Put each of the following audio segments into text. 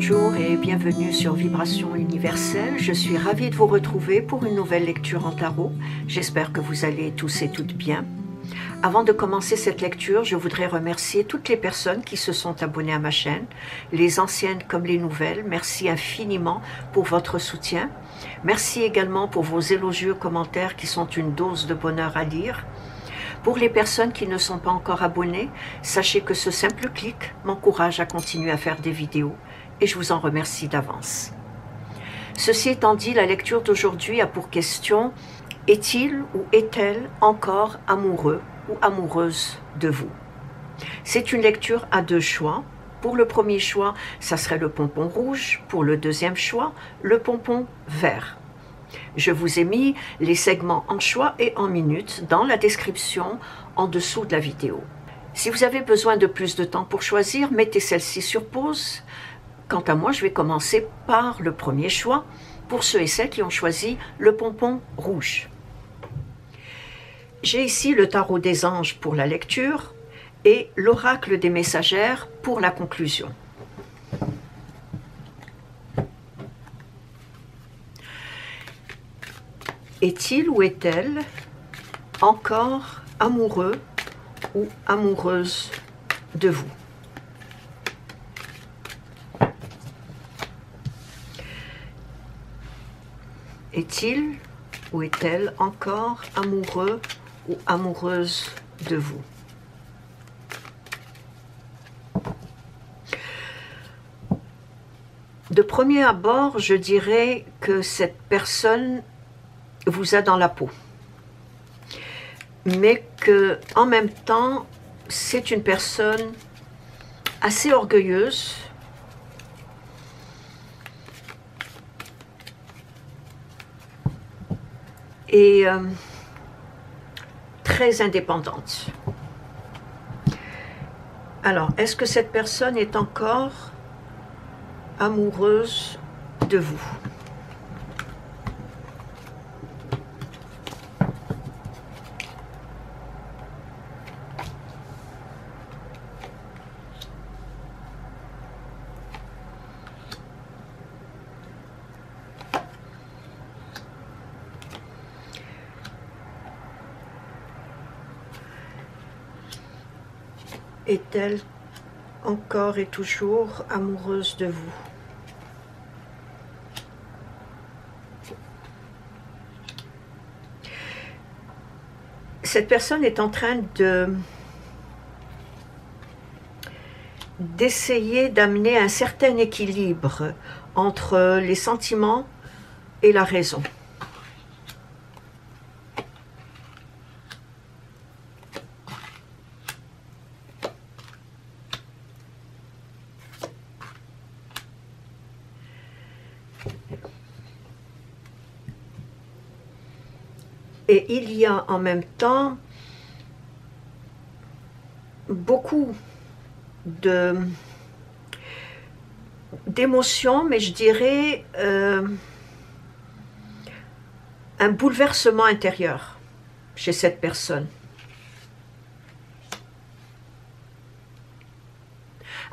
Bonjour et bienvenue sur Vibration Universelle. Je suis ravie de vous retrouver pour une nouvelle lecture en tarot. J'espère que vous allez tous et toutes bien. Avant de commencer cette lecture, je voudrais remercier toutes les personnes qui se sont abonnées à ma chaîne, les anciennes comme les nouvelles. Merci infiniment pour votre soutien. Merci également pour vos élogieux commentaires qui sont une dose de bonheur à lire. Pour les personnes qui ne sont pas encore abonnées, sachez que ce simple clic m'encourage à continuer à faire des vidéos et je vous en remercie d'avance. Ceci étant dit, la lecture d'aujourd'hui a pour question: est-il ou est-elle encore amoureux ou amoureuse de vous? C'est une lecture à deux choix. Pour le premier choix, ça serait le pompon rouge. Pour le deuxième choix, le pompon vert. Je vous ai mis les segments en choix et en minutes dans la description en dessous de la vidéo. Si vous avez besoin de plus de temps pour choisir, mettez celle-ci sur pause. Quant à moi, je vais commencer par le premier choix pour ceux et celles qui ont choisi le pompon rouge. J'ai ici le tarot des anges pour la lecture et l'oracle des messagères pour la conclusion. Est-il ou est-elle encore amoureux ou amoureuse de vous? Est-il ou est-elle encore amoureux ou amoureuse de vous? De premier abord, je dirais que cette personne vous a dans la peau, mais que en même temps c'est une personne assez orgueilleuse, et très indépendante. Alors, est-ce que cette personne est encore amoureuse de vous? Est-elle encore et toujours amoureuse de vous? Cette personne est en train d'essayer d'amener un certain équilibre entre les sentiments et la raison. Et il y a en même temps beaucoup d'émotions, mais je dirais un bouleversement intérieur chez cette personne.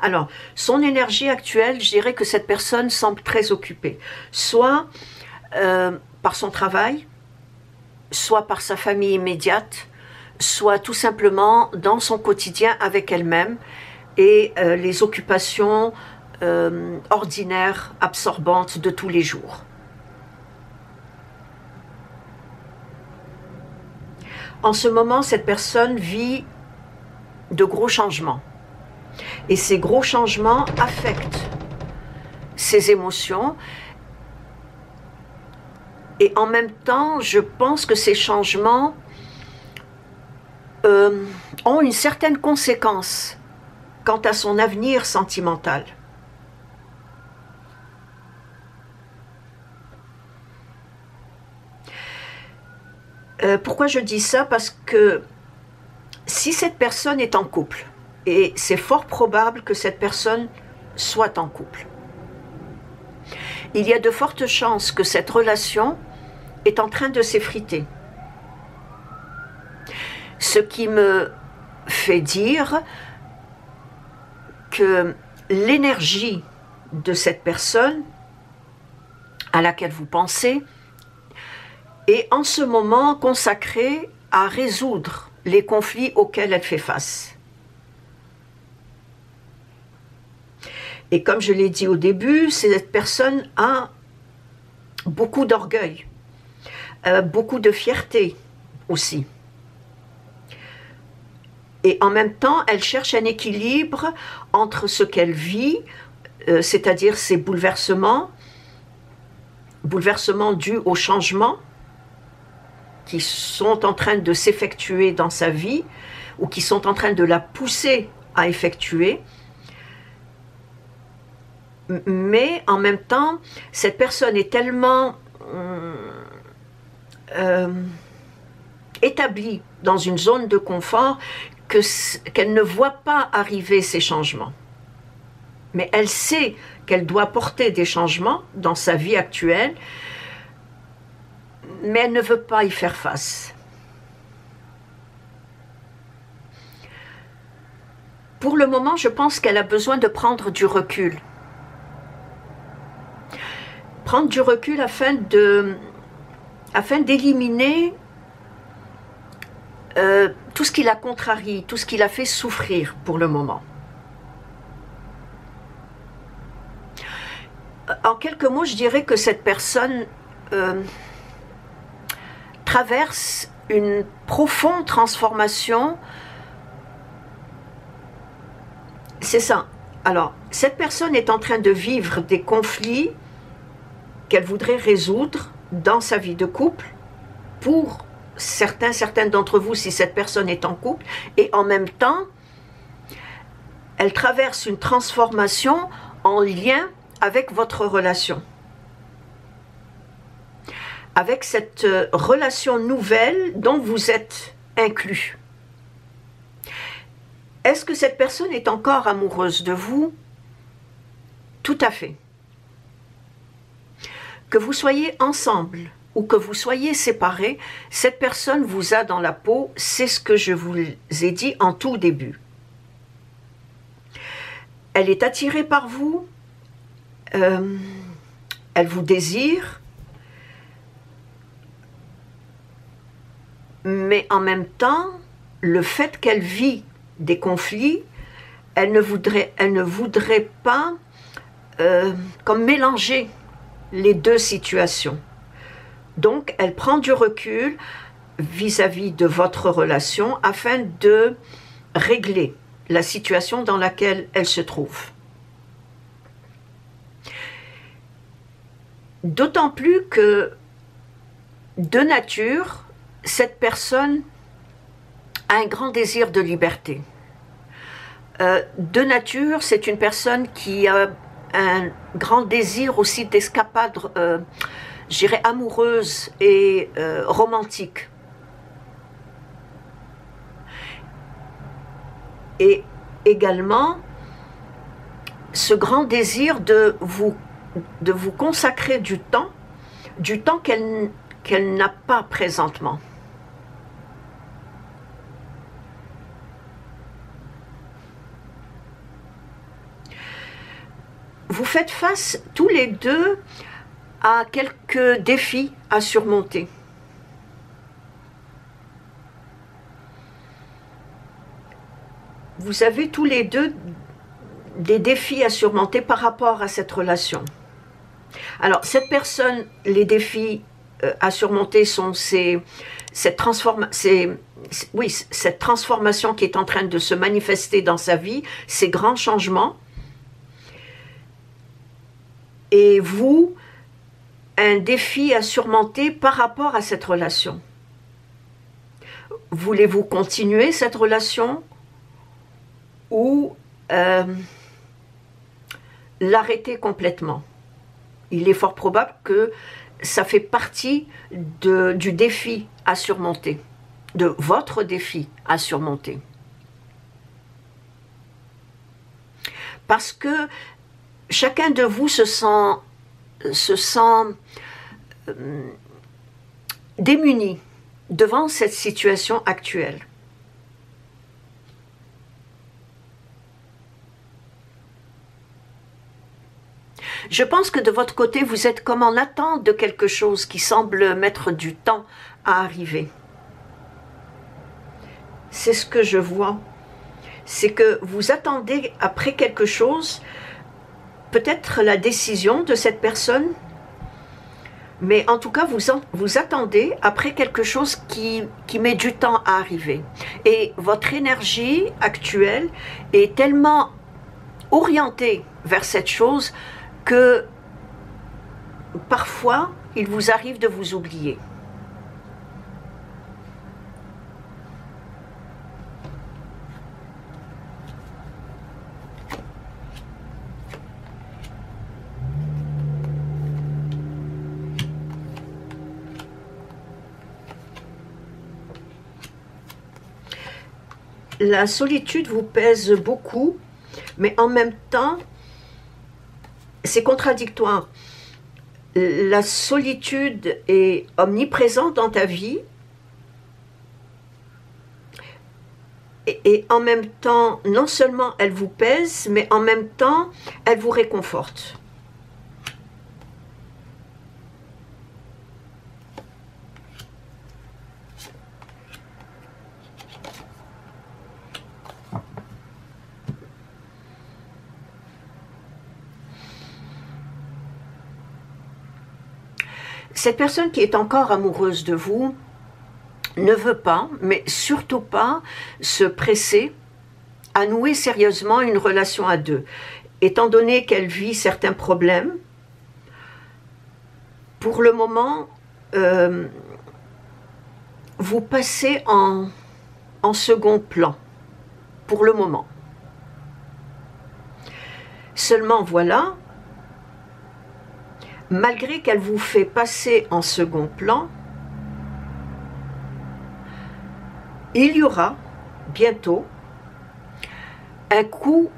Alors, son énergie actuelle, je dirais que cette personne semble très occupée, soit par son travail, soit par sa famille immédiate, soit tout simplement dans son quotidien avec elle-même et les occupations ordinaires, absorbantes de tous les jours. En ce moment, cette personne vit de gros changements. Et ces gros changements affectent ses émotions. Et en même temps, je pense que ces changements ont une certaine conséquence quant à son avenir sentimental. Pourquoi je dis ça? Parce que si cette personne est en couple, et c'est fort probable que cette personne soit en couple, il y a de fortes chances que cette relation est en train de s'effriter. Ce qui me fait dire que l'énergie de cette personne à laquelle vous pensez est en ce moment consacré à résoudre les conflits auxquels elle fait face. Et comme je l'ai dit au début, cette personne a beaucoup d'orgueil, beaucoup de fierté aussi. Et en même temps, elle cherche un équilibre entre ce qu'elle vit, c'est-à-dire ses bouleversements dus au changement qui sont en train de s'effectuer dans sa vie ou qui sont en train de la pousser à effectuer. Mais en même temps, cette personne est tellement établie dans une zone de confort qu'elle ne voit pas arriver ces changements. Mais elle sait qu'elle doit porter des changements dans sa vie actuelle, mais elle ne veut pas y faire face. Pour le moment, je pense qu'elle a besoin de prendre du recul. Prendre du recul afin d'éliminer tout ce qui la contrarie, tout ce qui la fait souffrir pour le moment. En quelques mots, je dirais que cette personne traverse une profonde transformation. C'est ça. Alors, cette personne est en train de vivre des conflits qu'elle voudrait résoudre dans sa vie de couple pour certaines d'entre vous si cette personne est en couple, et en même temps, elle traverse une transformation en lien avec votre relation. Avec cette relation nouvelle dont vous êtes inclus. Est-ce que cette personne est encore amoureuse de vous? Tout à fait. Que vous soyez ensemble ou que vous soyez séparés, cette personne vous a dans la peau, c'est ce que je vous ai dit en tout début. Elle est attirée par vous, elle vous désire, mais en même temps, le fait qu'elle vit des conflits, elle ne voudrait pas comme mélanger les deux situations. Donc, elle prend du recul vis-à-vis de votre relation afin de régler la situation dans laquelle elle se trouve. D'autant plus que, de nature, cette personne a un grand désir de liberté. De nature, c'est une personne qui a un grand désir aussi d'escapade, je dirais amoureuse et romantique. Et également, ce grand désir de vous consacrer du temps qu'elle n'a pas présentement. Vous faites face tous les deux à quelques défis à surmonter. Vous avez tous les deux des défis à surmonter par rapport à cette relation. Alors, cette personne, les défis à surmonter sont cette transformation qui est en train de se manifester dans sa vie, ces grands changements. Et vous, un défi à surmonter par rapport à cette relation. Voulez-vous continuer cette relation ou l'arrêter complètement? Il est fort probable que ça fait partie du défi à surmonter, de votre défi à surmonter. Parce que chacun de vous se sent démuni devant cette situation actuelle. Je pense que de votre côté, vous êtes comme en attente de quelque chose qui semble mettre du temps à arriver. C'est ce que je vois. C'est que vous attendez après quelque chose, peut-être la décision de cette personne, mais en tout cas, vous attendez après quelque chose qui met du temps à arriver. Et votre énergie actuelle est tellement orientée vers cette chose que parfois, il vous arrive de vous oublier. La solitude vous pèse beaucoup, mais en même temps, c'est contradictoire. La solitude est omniprésente dans ta vie, et en même temps, non seulement elle vous pèse, mais en même temps, elle vous réconforte. Cette personne qui est encore amoureuse de vous ne veut pas, mais surtout pas, se presser à nouer sérieusement une relation à deux. Étant donné qu'elle vit certains problèmes, pour le moment, vous passez en second plan, pour le moment. Seulement voilà, malgré qu'elle vous fait passer en second plan, il y aura bientôt un coup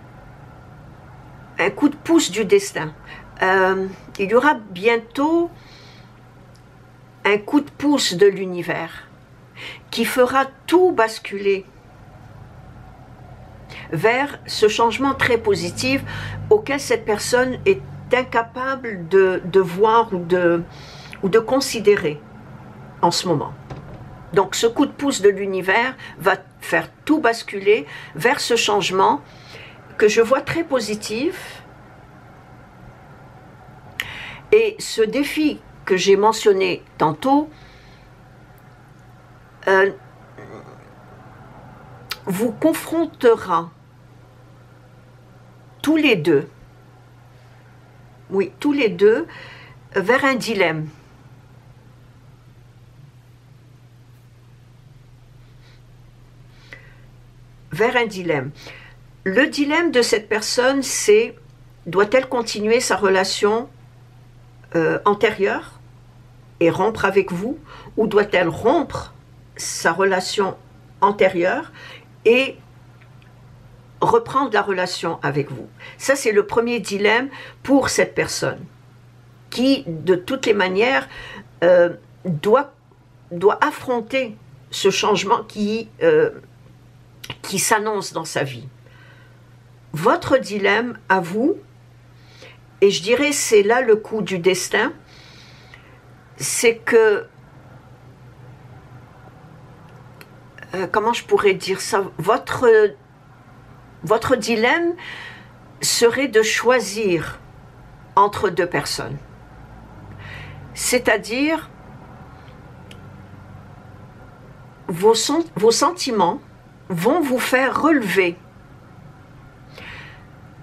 de pouce du destin. Il y aura bientôt un coup de pouce de l'univers qui fera tout basculer vers ce changement très positif auquel cette personne est incapable de voir ou de considérer en ce moment. Donc ce coup de pouce de l'univers va faire tout basculer vers ce changement que je vois très positif. Et ce défi que j'ai mentionné tantôt vous confrontera tous les deux, oui, tous les deux, vers un dilemme. Vers un dilemme. Le dilemme de cette personne, c'est: doit-elle continuer sa relation antérieure et rompre avec vous, ou doit-elle rompre sa relation antérieure et reprendre la relation avec vous? Ça, c'est le premier dilemme pour cette personne qui, de toutes les manières, doit affronter ce changement qui s'annonce dans sa vie. Votre dilemme à vous, et je dirais c'est là le coup du destin, c'est que, comment je pourrais dire ça, votre dilemme serait de choisir entre deux personnes. C'est-à-dire, vos sentiments vont vous faire relever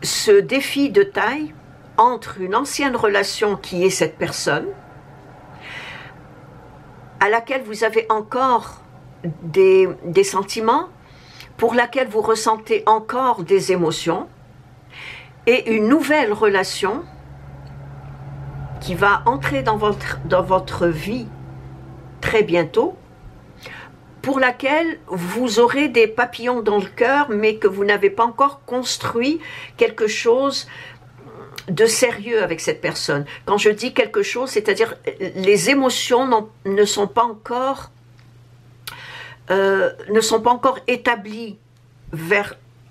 ce défi de taille entre une ancienne relation qui est cette personne, à laquelle vous avez encore des sentiments, pour laquelle vous ressentez encore des émotions, et une nouvelle relation qui va entrer dans votre vie très bientôt, pour laquelle vous aurez des papillons dans le cœur, mais que vous n'avez pas encore construit quelque chose de sérieux avec cette personne. Quand je dis quelque chose, c'est-à-dire les émotions ne sont pas encore établies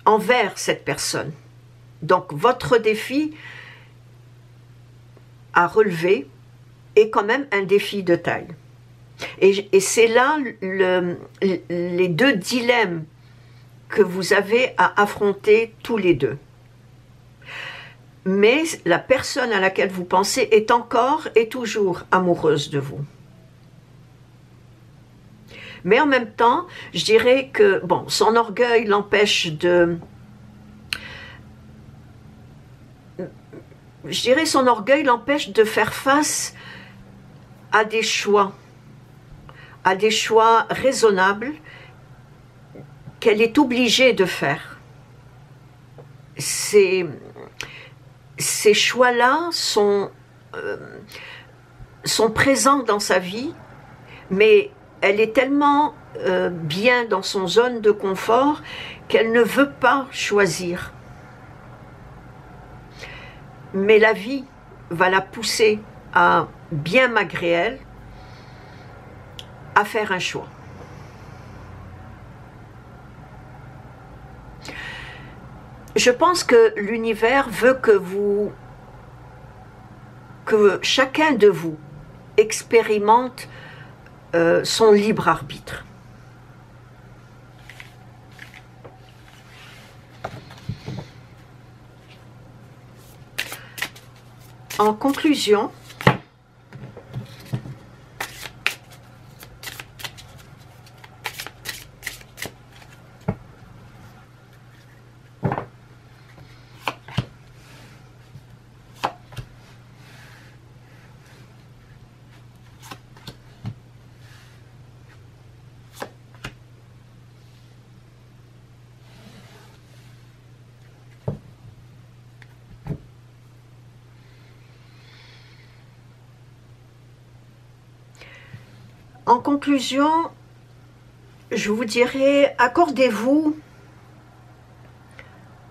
envers cette personne. Donc votre défi à relever est quand même un défi de taille. Et c'est là les deux dilemmes que vous avez à affronter tous les deux. Mais la personne à laquelle vous pensez est encore et toujours amoureuse de vous. Mais en même temps, je dirais que bon, son orgueil l'empêche de... Je dirais son orgueil l'empêche de faire face à des choix raisonnables qu'elle est obligée de faire. Ces choix-là sont présents dans sa vie, mais elle est tellement bien dans son zone de confort qu'elle ne veut pas choisir. Mais la vie va la pousser à, bien malgré elle, à faire un choix. Je pense que l'univers veut que chacun de vous expérimente son libre arbitre. En conclusion, je vous dirais, accordez-vous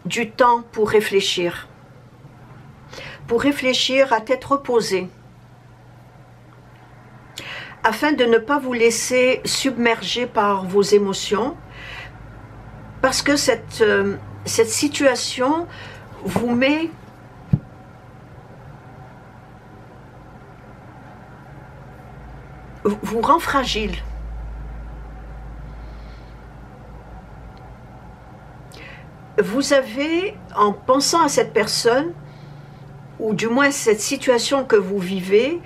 du temps pour réfléchir à tête reposée, afin de ne pas vous laisser submerger par vos émotions, parce que cette situation vous met vous rend fragile. Vous avez, en pensant à cette personne, ou du moins cette situation que vous vivez,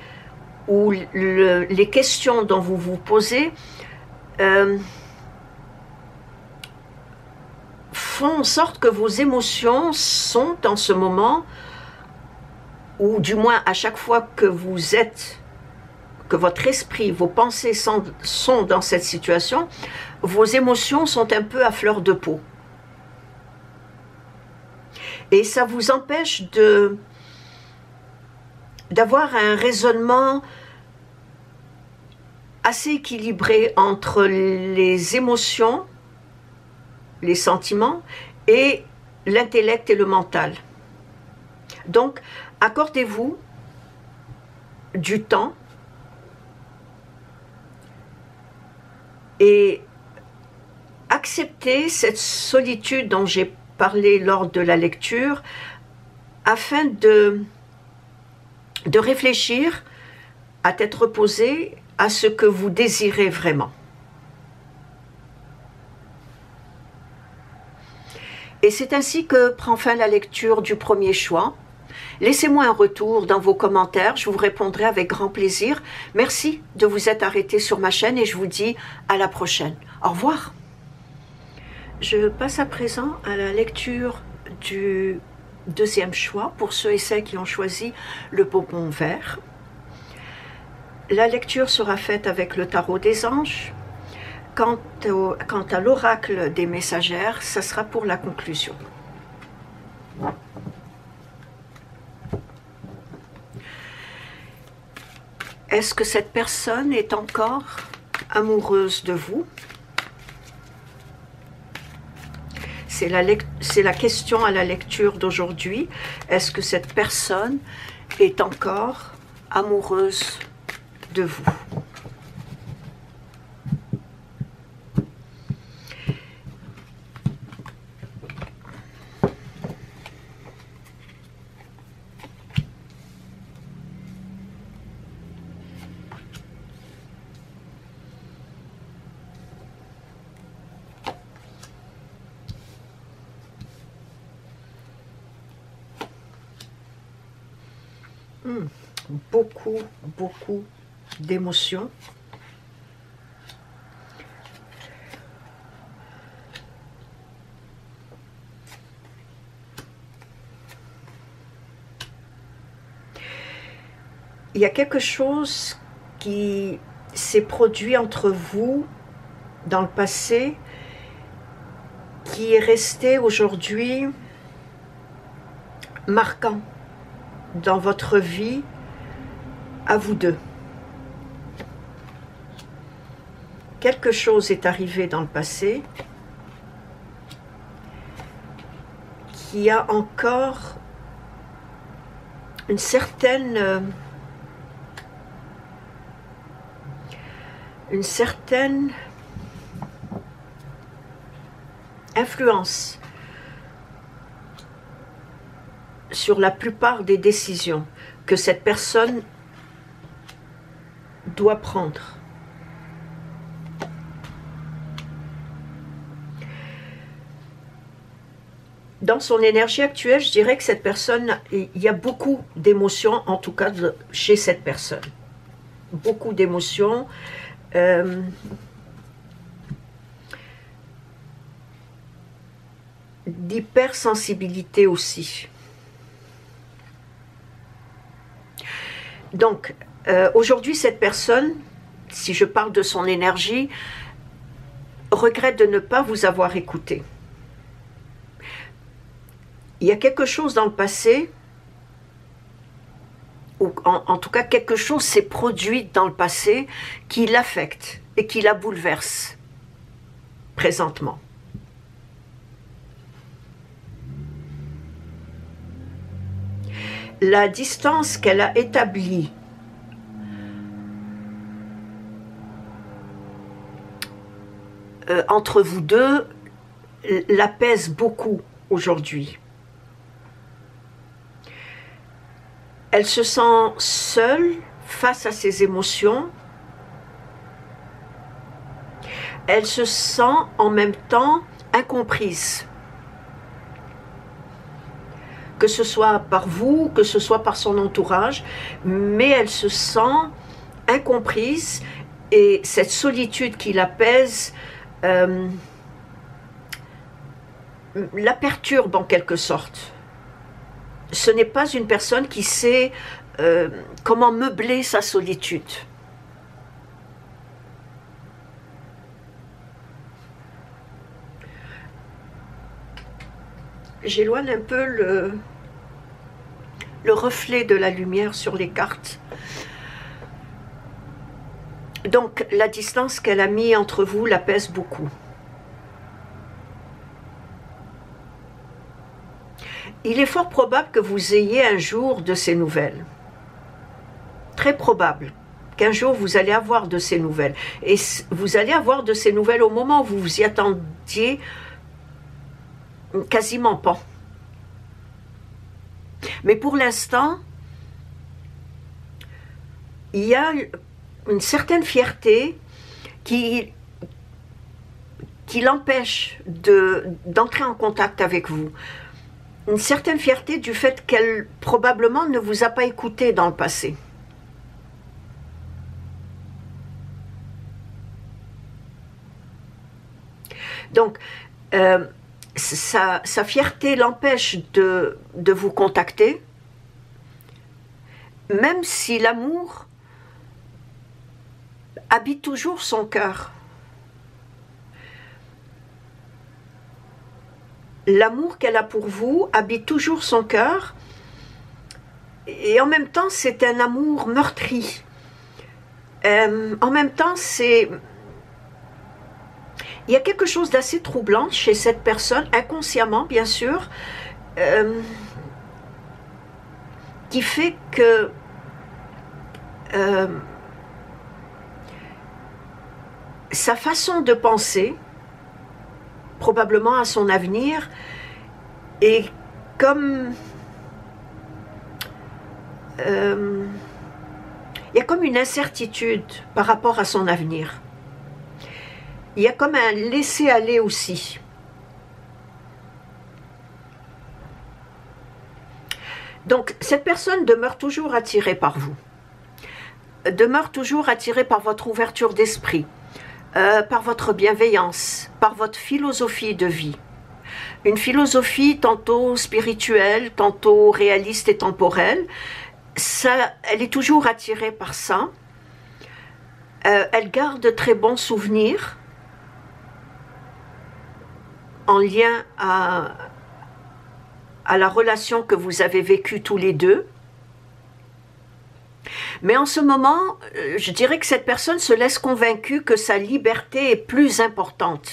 ou les questions dont vous vous posez, font en sorte que vos émotions sont en ce moment, ou du moins à chaque fois que vous êtes, que votre esprit, vos pensées sont dans cette situation, vos émotions sont un peu à fleur de peau. Et ça vous empêche d'avoir un raisonnement assez équilibré entre les émotions, les sentiments, et l'intellect et le mental. Donc, accordez-vous du temps et acceptez cette solitude dont j'ai parlé lors de la lecture, afin de réfléchir à tête reposée à ce que vous désirez vraiment. Et c'est ainsi que prend fin la lecture du premier choix. Laissez-moi un retour dans vos commentaires, je vous répondrai avec grand plaisir. Merci de vous être arrêté sur ma chaîne et je vous dis à la prochaine. Au revoir. Je passe à présent à la lecture du deuxième choix pour ceux et celles qui ont choisi le bonbon vert. La lecture sera faite avec le tarot des anges. Quant à l'oracle des messagères, ça sera pour la conclusion. Est-ce que cette personne est encore amoureuse de vous? C'est la question à la lecture d'aujourd'hui. Est-ce que cette personne est encore amoureuse de vous? Beaucoup, beaucoup d'émotions. Il y a quelque chose qui s'est produit entre vous dans le passé qui est resté aujourd'hui marquant dans votre vie à vous deux. Quelque chose est arrivé dans le passé qui a encore une certaine influence sur la plupart des décisions que cette personne doit prendre. Dans son énergie actuelle, je dirais que cette personne, il y a beaucoup d'émotions, en tout cas chez cette personne. Beaucoup d'émotions. D'hypersensibilité aussi. Donc, aujourd'hui, cette personne, si je parle de son énergie, regrette de ne pas vous avoir écouté. Il y a quelque chose dans le passé, ou en tout cas quelque chose s'est produit dans le passé qui l'affecte et qui la bouleverse présentement. La distance qu'elle a établie entre vous deux la pèse beaucoup aujourd'hui. Elle se sent seule face à ses émotions. Elle se sent en même temps incomprise. Que ce soit par vous, que ce soit par son entourage, mais elle se sent incomprise et cette solitude qui la pèse la perturbe en quelque sorte. Ce n'est pas une personne qui sait comment meubler sa solitude. J'éloigne un peu le reflet de la lumière sur les cartes. Donc, la distance qu'elle a mise entre vous la pèse beaucoup. Il est fort probable que vous ayez un jour de ces nouvelles. Très probable qu'un jour vous allez avoir de ces nouvelles. Et vous allez avoir de ces nouvelles au moment où vous vous y attendiez quasiment pas. Mais pour l'instant, il y a une certaine fierté qui l'empêche d'entrer en contact avec vous. Une certaine fierté du fait qu'elle probablement ne vous a pas écouté dans le passé. Donc, sa fierté l'empêche de vous contacter, même si l'amour habite toujours son cœur. L'amour qu'elle a pour vous habite toujours son cœur, et en même temps c'est un amour meurtri. En même temps il y a quelque chose d'assez troublant chez cette personne, inconsciemment bien sûr, qui fait que sa façon de penser, probablement à son avenir, et comme il y a comme une incertitude par rapport à son avenir. Il y a comme un laisser-aller aussi. Donc, cette personne demeure toujours attirée par vous, demeure toujours attirée par votre ouverture d'esprit, par votre bienveillance, par votre philosophie de vie. Une philosophie tantôt spirituelle, tantôt réaliste et temporelle. Ça, elle est toujours attirée par ça. Elle garde de très bons souvenirs en lien à la relation que vous avez vécue tous les deux. Mais en ce moment, je dirais que cette personne se laisse convaincue que sa liberté est plus importante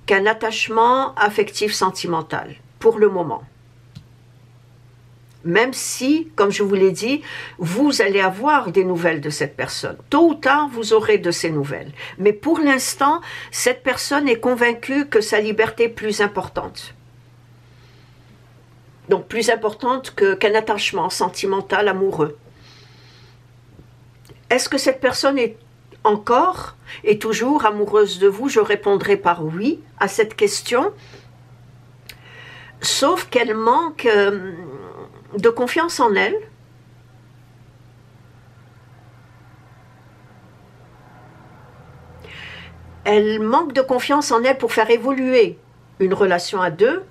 qu'un attachement affectif sentimental, pour le moment. Même si, comme je vous l'ai dit, vous allez avoir des nouvelles de cette personne. Tôt ou tard, vous aurez de ces nouvelles. Mais pour l'instant, cette personne est convaincue que sa liberté est plus importante. Donc plus importante qu'un attachement sentimental, amoureux. Est-ce que cette personne est encore et toujours amoureuse de vous? Je répondrai par oui à cette question. Sauf qu'elle manque de confiance en elle. Elle manque de confiance en elle pour faire évoluer une relation à deux.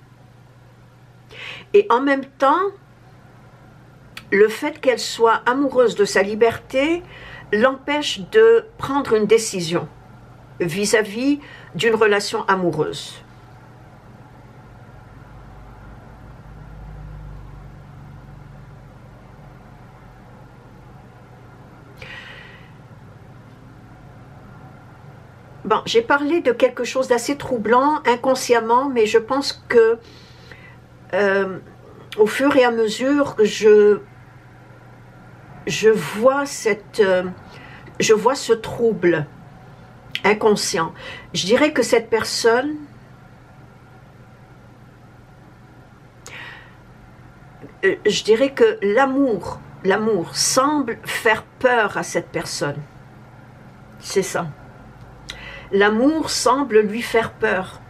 Et en même temps, le fait qu'elle soit amoureuse de sa liberté l'empêche de prendre une décision vis-à-vis d'une relation amoureuse. Bon, j'ai parlé de quelque chose d'assez troublant inconsciemment, mais je pense que au fur et à mesure que je vois ce trouble inconscient. Je dirais que cette personne je dirais que l'amour semble faire peur à cette personne. C'est ça. L'amour semble lui faire peur.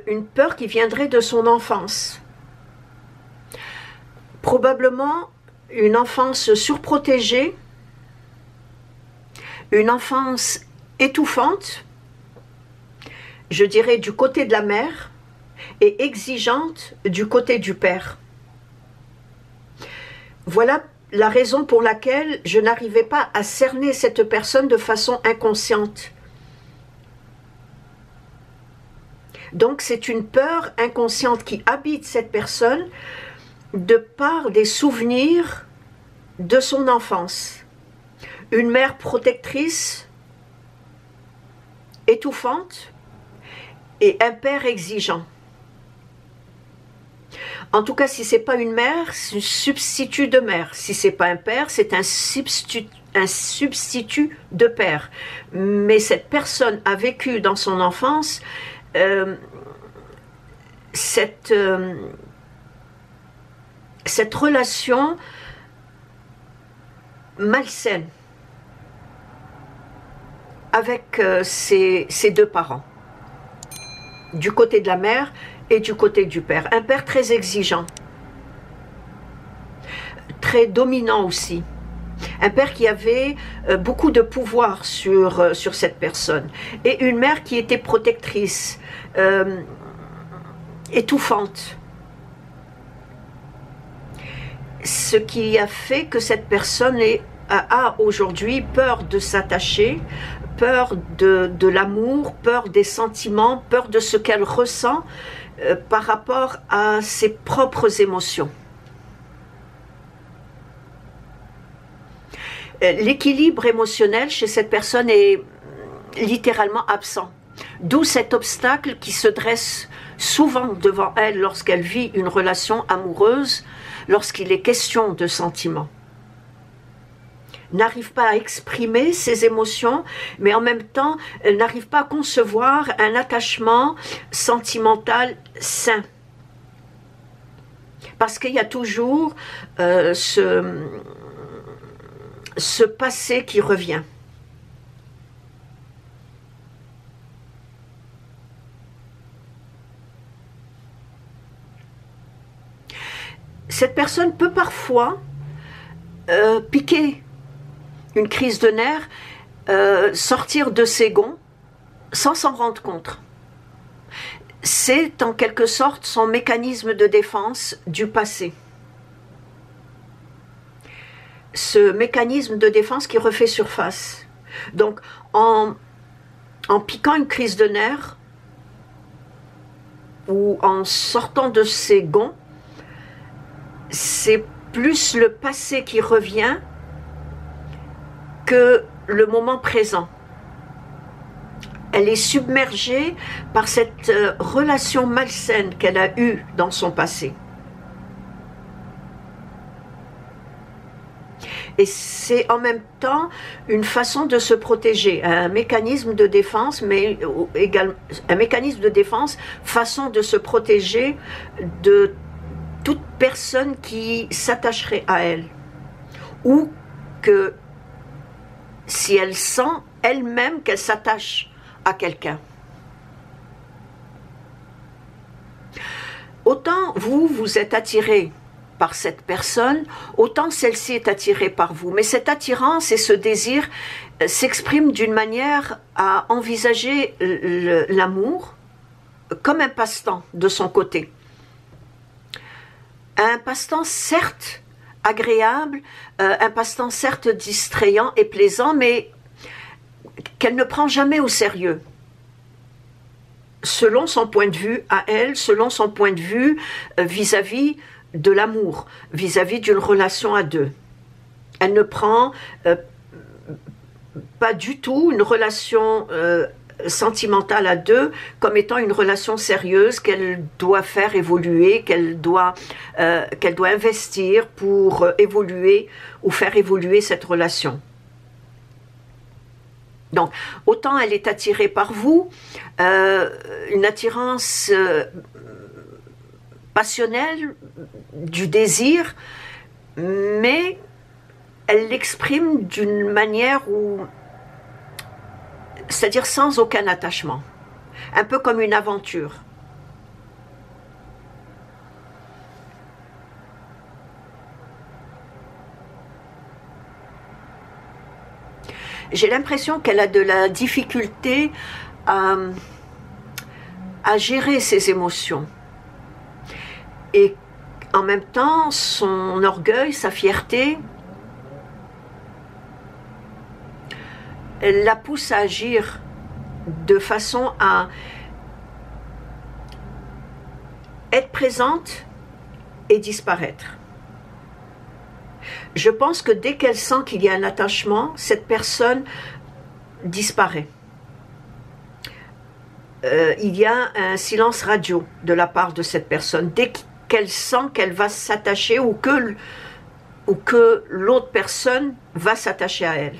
Une peur qui viendrait de son enfance. Probablement une enfance surprotégée, une enfance étouffante, je dirais du côté de la mère, et exigeante du côté du père. Voilà la raison pour laquelle je n'arrivais pas à cerner cette personne de façon inconsciente. Donc c'est une peur inconsciente qui habite cette personne de par des souvenirs de son enfance. Une mère protectrice, étouffante, et un père exigeant. En tout cas, si ce n'est pas une mère, c'est un substitut de mère. Si ce n'est pas un père, c'est un substitut de père. Mais cette personne a vécu dans son enfance cette relation malsaine avec ses deux parents, du côté de la mère et du côté du père. Un père très exigeant, très dominant aussi. Un père qui avait beaucoup de pouvoir sur cette personne. Et une mère qui était protectrice, étouffante. Ce qui a fait que cette personne a aujourd'hui peur de s'attacher, peur de l'amour, peur des sentiments, peur de ce qu'elle ressent par rapport à ses propres émotions. L'équilibre émotionnel chez cette personne est littéralement absent. D'où cet obstacle qui se dresse souvent devant elle lorsqu'elle vit une relation amoureuse, lorsqu'il est question de sentiments. N'arrive pas à exprimer ses émotions, mais en même temps, elle n'arrive pas à concevoir un attachement sentimental sain. Parce qu'il y a toujours ce passé qui revient. cette personne peut parfois piquer une crise de nerfs, sortir de ses gonds sans s'en rendre compte. C'est en quelque sorte son mécanisme de défense du passé. Ce mécanisme de défense qui refait surface. Donc, en piquant une crise de nerfs ou en sortant de ses gonds, c'est plus le passé qui revient que le moment présent. Elle est submergée par cette relation malsaine qu'elle a eue dans son passé. Et c'est en même temps une façon de se protéger, un mécanisme de défense, mais également un mécanisme de défense, façon de se protéger de toute personne qui s'attacherait à elle, ou que si elle sent elle-même qu'elle s'attache à quelqu'un. Autant vous êtes attiré par cette personne, autant celle-ci est attirée par vous. Mais cette attirance et ce désir s'expriment d'une manière à envisager l'amour comme un passe-temps de son côté. Un passe-temps certes agréable, un passe-temps certes distrayant et plaisant, mais qu'elle ne prend jamais au sérieux. Selon son point de vue à elle, selon son point de vue vis-à-vis de l'amour, vis-à-vis d'une relation à deux. Elle ne prend pas du tout une relation sentimentale à deux comme étant une relation sérieuse qu'elle doit faire évoluer, qu'elle doit investir pour évoluer ou faire évoluer cette relation. Donc, autant elle est attirée par vous, une attirance passionnelle, du désir, mais elle l'exprime d'une manière où, c'est-à-dire sans aucun attachement, un peu comme une aventure. J'ai l'impression qu'elle a de la difficulté à gérer ses émotions. Et en même temps, son orgueil, sa fierté, elle la pousse à agir de façon à être présente et disparaître. Je pense que dès qu'elle sent qu'il y a un attachement, cette personne disparaît. Il y a un silence radio de la part de cette personne. Dès qu'elle sent qu'elle va s'attacher ou que l'autre personne va s'attacher à elle,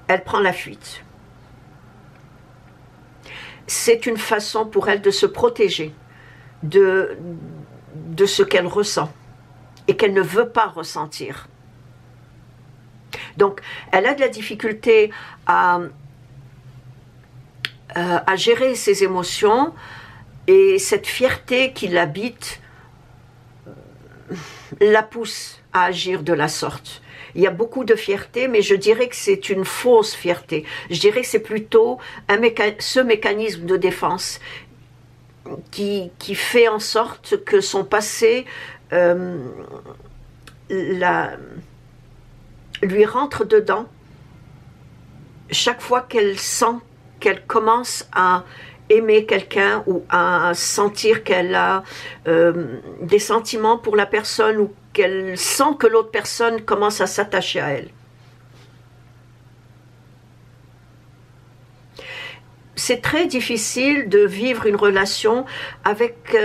elle prend la fuite. C'est une façon pour elle de se protéger de ce qu'elle ressent et qu'elle ne veut pas ressentir. Donc, elle a de la difficulté à gérer ses émotions, et cette fierté qui l'habite la pousse à agir de la sorte. Il y a beaucoup de fierté, mais je dirais que c'est une fausse fierté. Je dirais que c'est plutôt ce mécanisme de défense qui fait en sorte que son passé lui rentre dedans chaque fois qu'elle sent qu'elle commence à aimer quelqu'un ou à sentir qu'elle a des sentiments pour la personne ou qu'elle sent que l'autre personne commence à s'attacher à elle. C'est très difficile de vivre une relation avec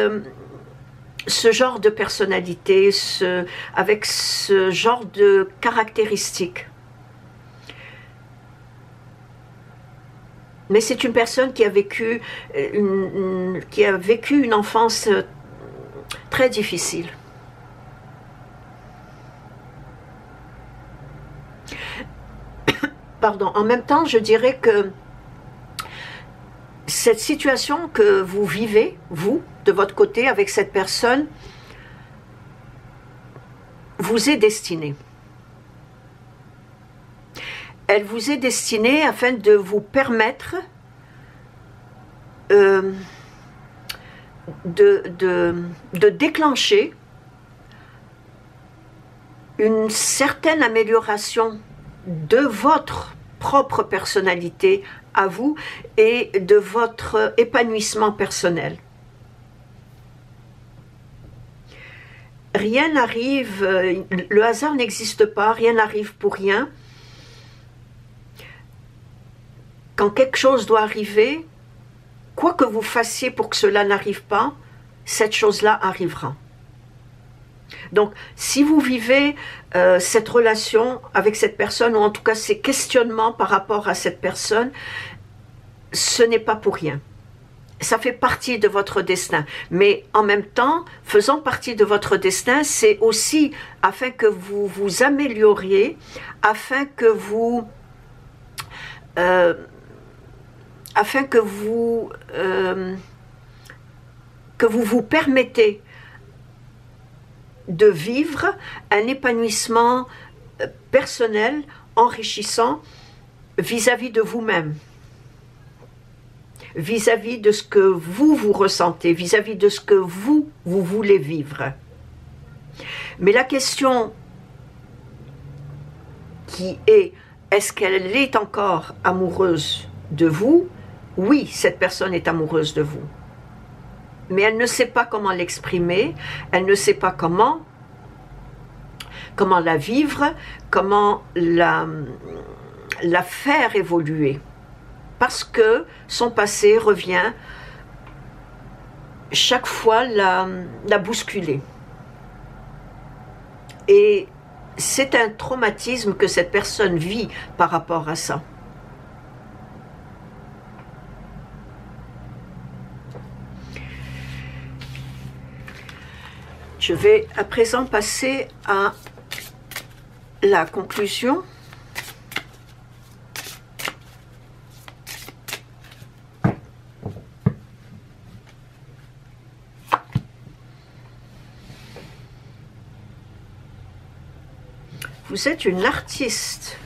ce genre de personnalité, avec ce genre de caractéristiques. Mais c'est une personne qui a vécu une enfance très difficile. Pardon. En même temps, je dirais que cette situation que vous vivez, vous, de votre côté, avec cette personne, vous est destinée. Elle vous est destinée afin de vous permettre de déclencher une certaine amélioration de votre propre personnalité à vous et de votre épanouissement personnel. Rien n'arrive, le hasard n'existe pas, rien n'arrive pour rien. Quand quelque chose doit arriver, quoi que vous fassiez pour que cela n'arrive pas, cette chose-là arrivera. Donc, si vous vivez cette relation avec cette personne, ou en tout cas ces questionnements par rapport à cette personne, ce n'est pas pour rien. Ça fait partie de votre destin. Mais en même temps, faisant partie de votre destin, c'est aussi afin que vous vous amélioriez, afin que vous vous permettez de vivre un épanouissement personnel enrichissant vis-à-vis de vous-même, vis-à-vis de ce que vous ressentez, vis-à-vis de ce que vous voulez vivre. Mais la question qui est, est-ce qu'elle est encore amoureuse de vous? Oui, cette personne est amoureuse de vous. Mais elle ne sait pas comment l'exprimer, elle ne sait pas comment la vivre, comment la faire évoluer. Parce que son passé revient chaque fois la bousculer. Et c'est un traumatisme que cette personne vit par rapport à ça. Je vais à présent passer à la conclusion. Vous êtes une artiste.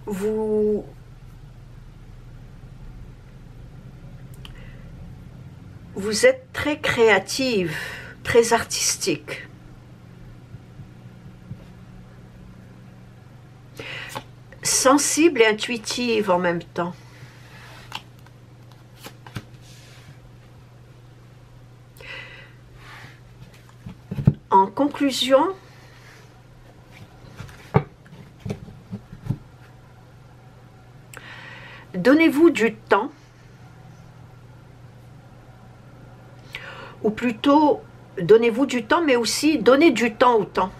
Vous êtes très créative, très artistique. Sensible et intuitive en même temps. En conclusion, donnez-vous du temps, ou plutôt donnez-vous du temps, mais aussi donnez du temps au temps.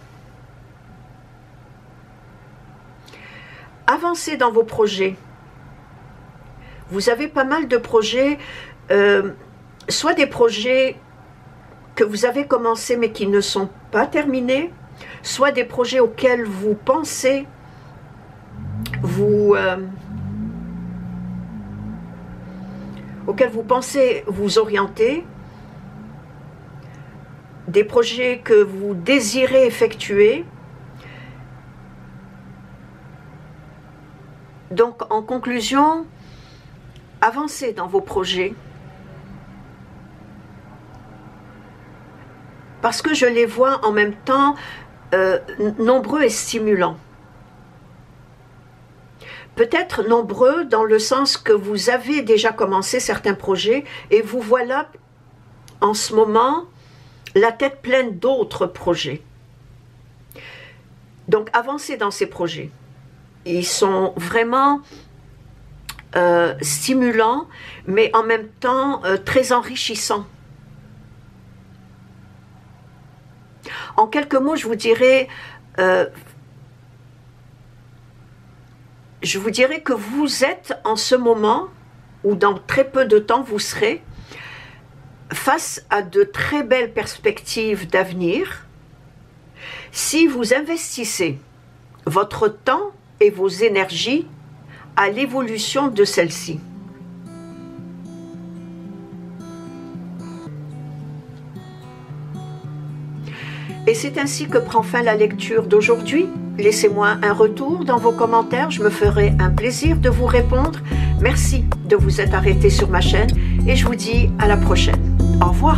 Avancez dans vos projets. Vous avez pas mal de projets, soit des projets que vous avez commencés mais qui ne sont pas terminés, soit des projets auxquels vous pensez vous orienter, des projets que vous désirez effectuer. Donc, en conclusion, avancez dans vos projets. Parce que je les vois en même temps nombreux et stimulants. Peut-être nombreux dans le sens que vous avez déjà commencé certains projets et vous voilà en ce moment la tête pleine d'autres projets. Donc avancez dans ces projets. Ils sont vraiment stimulants, mais en même temps très enrichissants. En quelques mots, je vous dirais que vous êtes en ce moment, ou dans très peu de temps vous serez, face à de très belles perspectives d'avenir, si vous investissez votre temps et vos énergies à l'évolution de celle-ci. Et c'est ainsi que prend fin la lecture d'aujourd'hui. Laissez-moi un retour dans vos commentaires, je me ferai un plaisir de vous répondre. Merci de vous être arrêté sur ma chaîne et je vous dis à la prochaine. Au revoir.